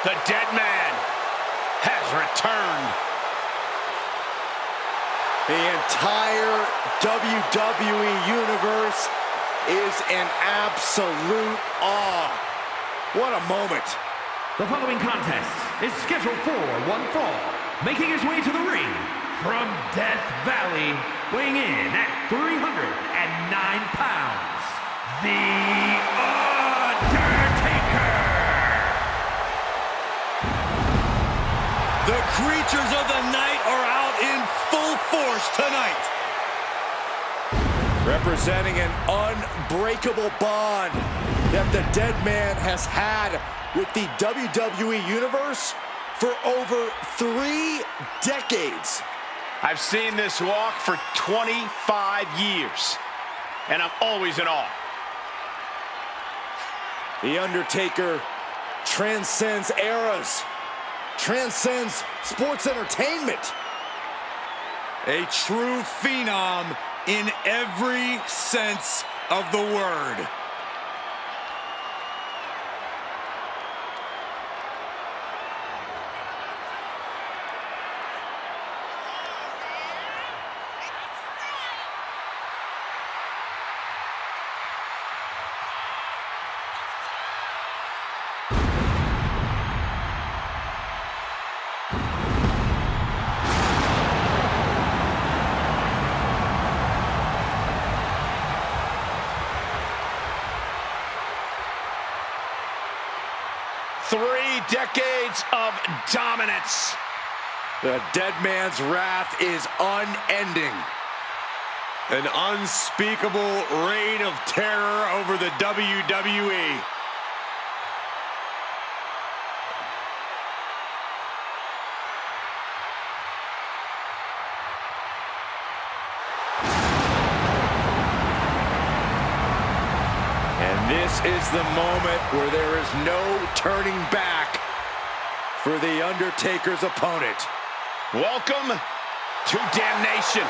The dead man has returned. The entire WWE Universe is in absolute awe. What a moment. The following contest is scheduled for one fall. Making his way to the ring from Death Valley, weighing in at 309 pounds, The Undertaker! The creatures of the night are out in full force tonight. Representing an unbreakable bond that the dead man has had with the WWE Universe for over 3 decades. I've seen this walk for 25 years, and I'm always in awe. The Undertaker transcends eras, transcends sports entertainment. A true phenom in every sense of the word. Three decades of dominance. The dead man's wrath is unending. An unspeakable reign of terror over the WWE. This is the moment where there is no turning back for The Undertaker's opponent. Welcome to Damnation.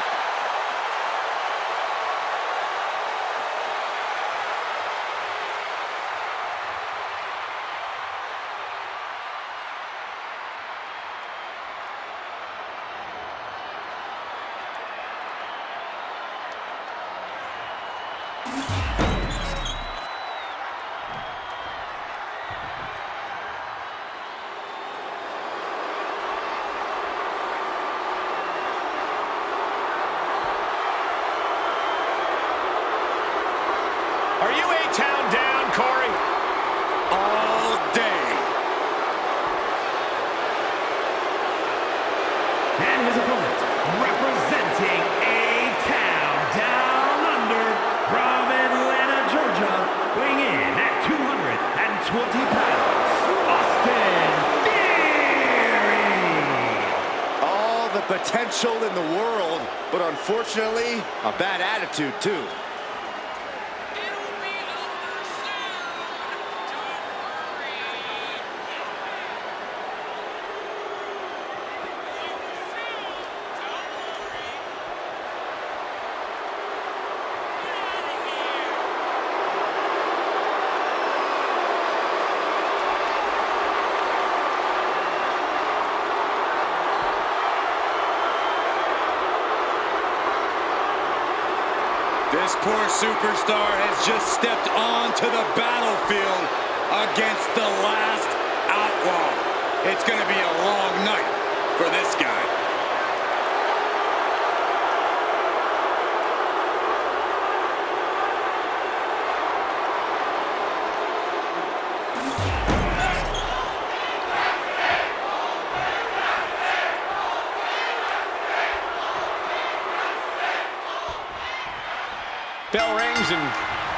Are you A-Town down, Corey? All day. And his opponent, representing A-Town Down Under from Atlanta, Georgia, weighing in at 220 pounds, Austin Theory! All the potential in the world, but unfortunately, a bad attitude too. This poor superstar has just stepped onto the battlefield against the last outlaw. It's going to be a long night for this guy. Bell rings, and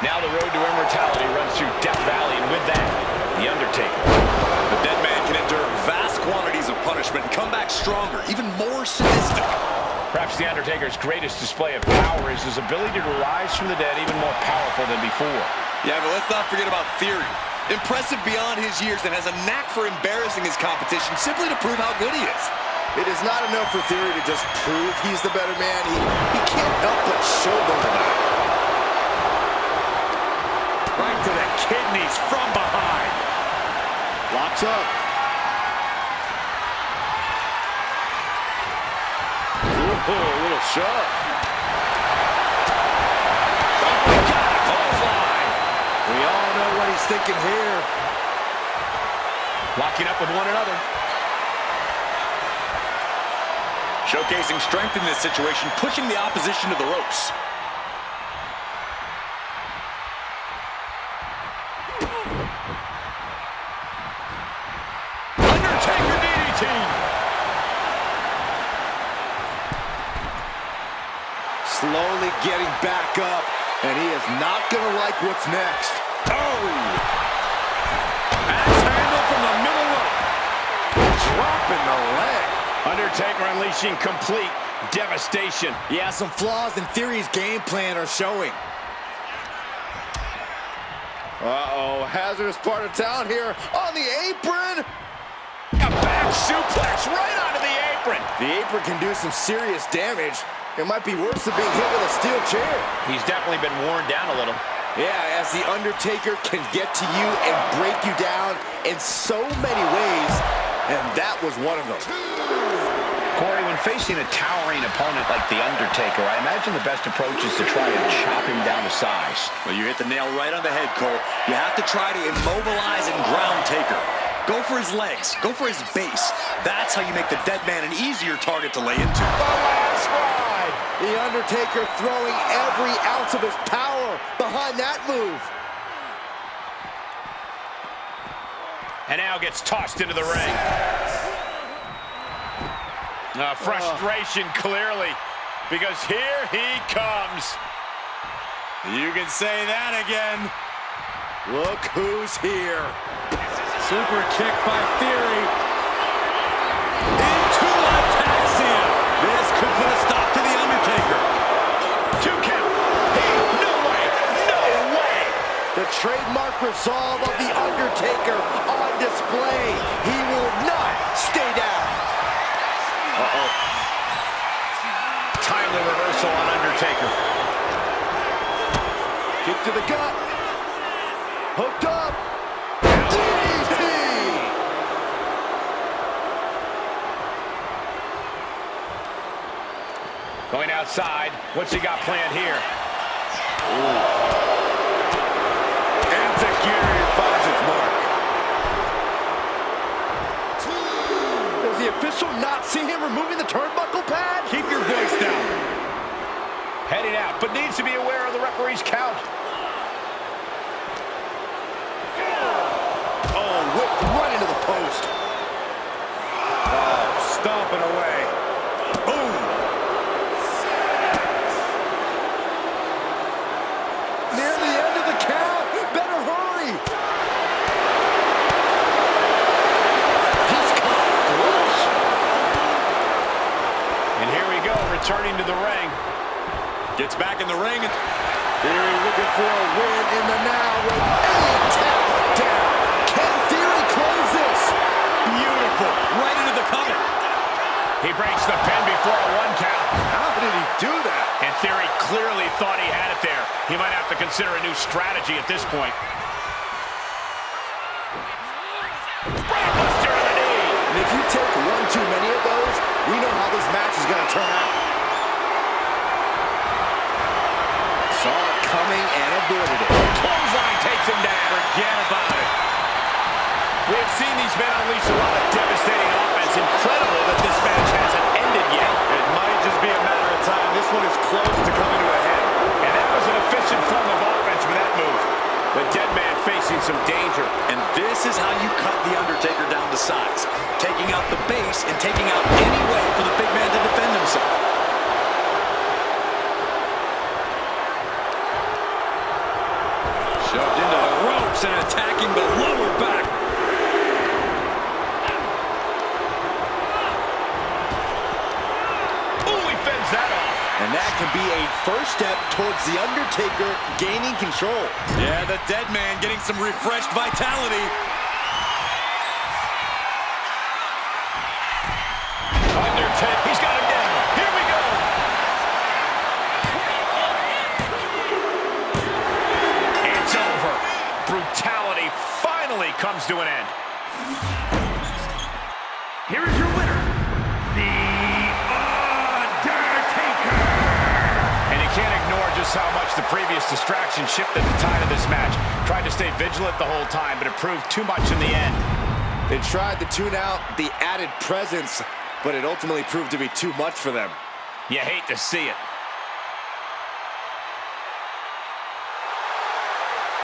now the road to immortality runs through Death Valley, and with that, The Undertaker. The dead man can endure vast quantities of punishment and come back stronger, even more sadistic. Perhaps The Undertaker's greatest display of power is his ability to rise from the dead even more powerful than before. Yeah, but let's not forget about Theory. Impressive beyond his years and has a knack for embarrassing his competition simply to prove how good he is. It is not enough for Theory to just prove he's the better man. He can't help but showboat about it. Right to the kidneys from behind. Locks up. a little shove. We all know what he's thinking here. Locking up with one another. Showcasing strength in this situation, pushing the opposition to the ropes. Undertaker DDT. Slowly getting back up, and he is not going to like what's next. Oh! Axe handle from the middle rope. Dropping the leg. Undertaker unleashing complete devastation. Yeah, some flaws in Theory's game plan are showing. Uh-oh, hazardous part of town here on the apron. A back suplex right onto the apron. The apron can do some serious damage. It might be worse than being hit with a steel chair. He's definitely been worn down a little. Yeah, as the Undertaker can get to you and break you down in so many ways, and that was one of them. Corey, when facing a towering opponent like The Undertaker, I imagine the best approach is to try and chop him down to size. Well, you hit the nail right on the head, Cole. You have to try to immobilize and ground Taker. Go for his legs. Go for his base. That's how you make the dead man an easier target to lay into. The last ride. The Undertaker throwing every ounce of his power behind that move. And now gets tossed into the ring. Frustration clearly, because here he comes. You can say that again. Look who's here. Super kick by Theory. Into Ataxia. This could put a stop to The Undertaker. 2 count. Hey, no way, no way. The trademark resolve of The Undertaker on display. He will not stay down. Uh-oh. Timely reversal on Undertaker. Kick to the gut. Hooked up. DDT. Going outside. What's he got planned here? Enzuigiri finds its mark. Does the official not see him removing the turnbuckle pad? Keep your voice down. Heading out, but needs to be aware of the referee's count. Oh, whipped right into the post. Oh, stomping away. Boom. Near the end of the count. Better hurry. Just caught flush. And here we go, returning to the ring. Gets back in the ring. Theory looking for a win in the now with a tap down. Can Theory close this? Beautiful. Right into the cover. He breaks the pin before a 1 count. How did he do that? And Theory clearly thought he had it there. He might have to consider a new strategy at this point. Brainbuster to the knee. And if you take one too many of those, we know how this match is going to turn out. Saw it coming and avoided it. Clothesline takes him down. Forget about it. We have seen these men unleash a lot of devastating offense. Incredible that this match hasn't ended yet. It might just be a matter of time. This one is close to coming to a head. And that was an efficient form of offense with that move. The dead man facing some danger. And this is how you cut The Undertaker down to size. Taking out the base and taking out any way for the big man to defend himself. Shoved into the ropes and attacking the lower back. Ooh, he fends that off. And that can be a first step towards The Undertaker gaining control. Yeah, the dead man getting some refreshed vitality. Undertaker, he's got him down. Here we go. It's over. Brutality finally comes to an end. Here is your winner, The Undertaker. how much the previous distraction shifted the tide of this match. Tried to stay vigilant the whole time, but it proved too much in the end. They tried to tune out the added presence, but it ultimately proved to be too much for them. You hate to see it.